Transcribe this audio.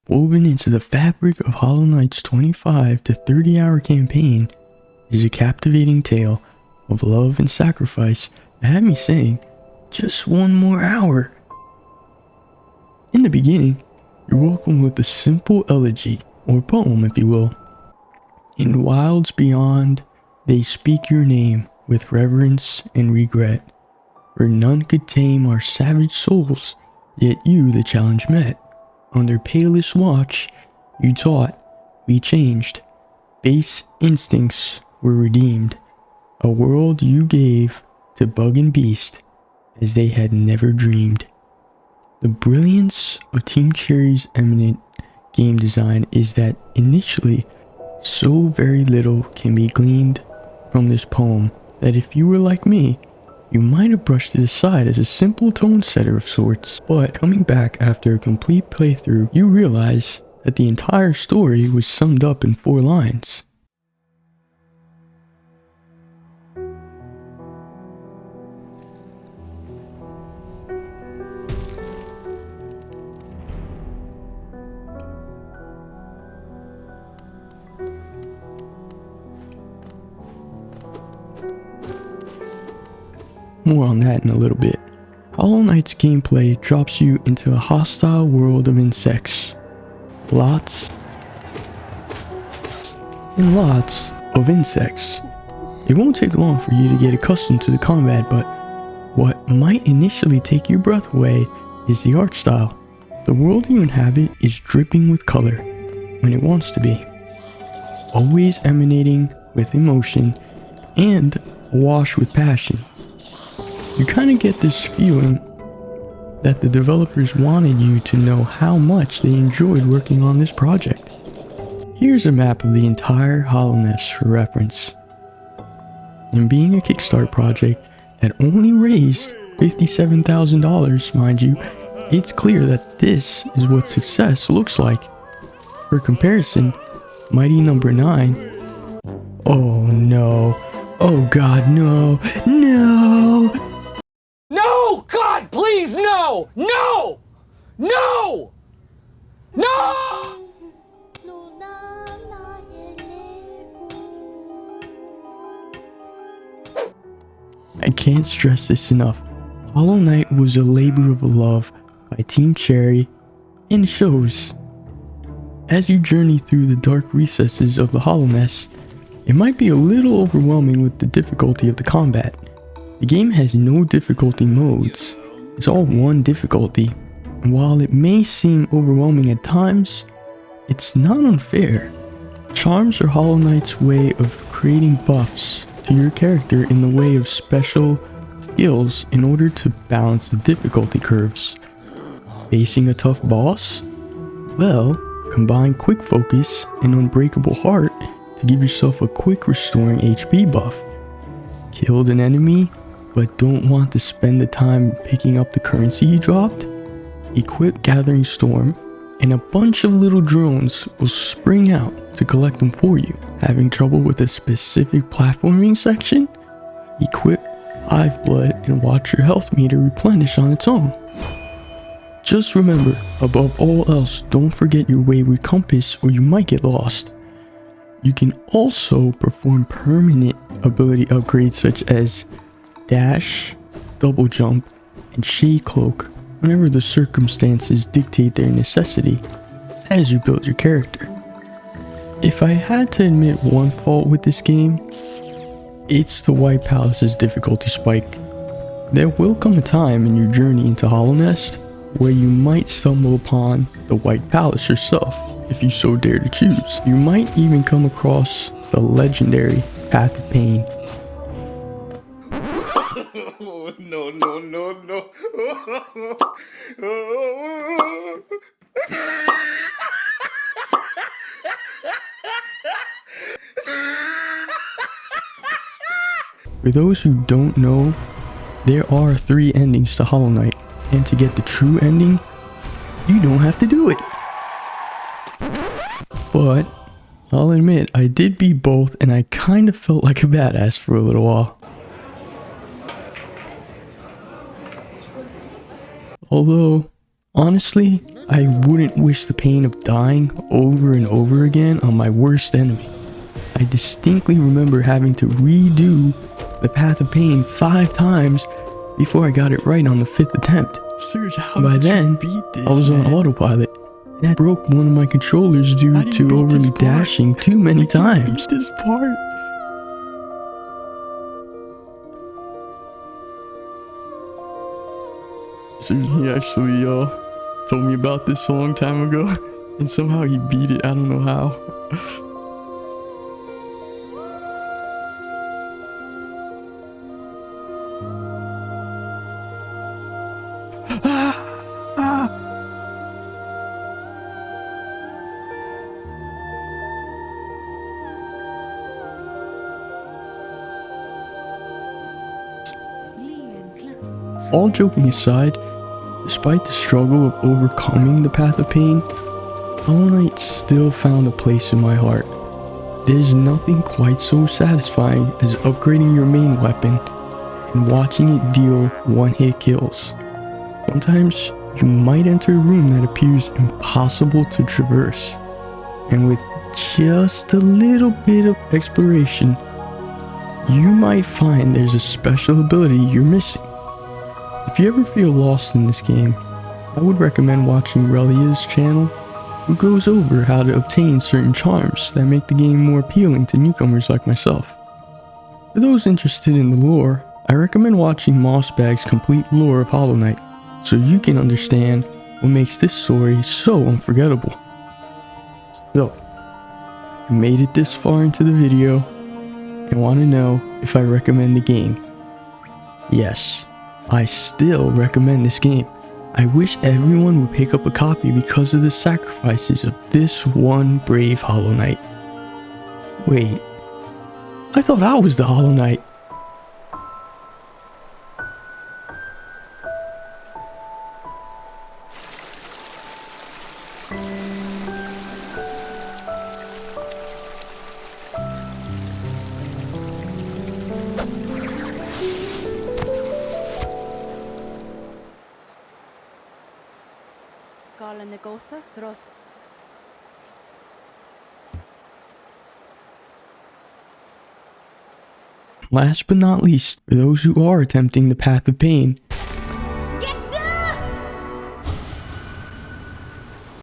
Woven into the fabric of Hollow Knight's 25 to 30-hour campaign is a captivating tale of love and sacrifice that had me saying, just one more hour. In the beginning, you're welcomed with a simple elegy, or poem if you will. In wilds beyond, they speak your name with reverence and regret, for none could tame our savage souls, yet you the challenge met. Under palest watch, you taught, we changed. Base instincts were redeemed. A world you gave to bug and beast as they had never dreamed. The brilliance of Team Cherry's eminent game design is that initially, so very little can be gleaned from this poem that if you were like me, you might have brushed it aside as a simple tone setter of sorts. But coming back after a complete playthrough, you realize that the entire story was summed up in 4 lines. More on that in a little bit. Hollow Knight's gameplay drops you into a hostile world of insects. Lots and lots of insects. It won't take long for you to get accustomed to the combat, but what might initially take your breath away is the art style. The world you inhabit is dripping with color when it wants to be, always emanating with emotion and awash with passion. You kind of get this feeling that the developers wanted you to know how much they enjoyed working on this project. Here's a map of the entire Hollownest for reference. And being a Kickstarter project that only raised $57,000, mind you, it's clear that this is what success looks like. For comparison, Mighty Number 9. Oh no. Oh god, no. No! No! God, please, no! No! No! No! I can't stress this enough. Hollow Knight was a labor of love by Team Cherry, and it shows. As you journey through the dark recesses of the Hollownest, it might be a little overwhelming with the difficulty of the combat. The game has no difficulty modes, it's all one difficulty, and while it may seem overwhelming at times, it's not unfair. Charms are Hollow Knight's way of creating buffs to your character in the way of special skills in order to balance the difficulty curves. Facing a tough boss? Well, combine quick focus and unbreakable heart to give yourself a quick restoring HP buff. Killed an enemy but don't want to spend the time picking up the currency you dropped? Equip Gathering Storm, and a bunch of little drones will spring out to collect them for you. Having trouble with a specific platforming section? Equip Hive Blood and watch your health meter replenish on its own. Just remember, above all else, don't forget your wayward compass or you might get lost. You can also perform permanent ability upgrades such as Dash, Double Jump, and Shade Cloak whenever the circumstances dictate their necessity as you build your character. If I had to admit one fault with this game, it's the White Palace's difficulty spike. There will come a time in your journey into Hollownest where you might stumble upon the White Palace yourself, if you so dare to choose. You might even come across the legendary Path of Pain. No, no, no, no. For those who don't know, there are 3 endings to Hollow Knight, and to get the true ending, you don't have to do it. But I'll admit, I did beat both and I kind of felt like a badass for a little while. Although, Honestly, I wouldn't wish the pain of dying over and over again on my worst enemy. I distinctly remember having to redo the Path of Pain 5 times before I got it right on the 5th attempt. Serge, how By did then, you beat this, I was on man? autopilot, and I broke one of my controllers due How do you to beat overly this part? dashing too many times. Beat this part. Serge, he actually told me about this a long time ago, and somehow he beat it. I don't know how. All joking aside, despite the struggle of overcoming the Path of Pain, Hollow Knight still found a place in my heart. There's nothing quite so satisfying as upgrading your main weapon and watching it deal one-hit kills. Sometimes you might enter a room that appears impossible to traverse, and with just a little bit of exploration, you might find there's a special ability you're missing. If you ever feel lost in this game, I would recommend watching Relia's channel, who goes over how to obtain certain charms that make the game more appealing to newcomers like myself. For those interested in the lore, I recommend watching Mossbag's complete lore of Hollow Knight, so you can understand what makes this story so unforgettable. So, you made it this far into the video, and want to know if I recommend the game. Yes, I still recommend this game. I wish everyone would pick up a copy because of the sacrifices of this one brave Hollow Knight. Wait, I thought I was the Hollow Knight. Gala negosa tros. Last but not least, for those who are attempting the Path of Pain,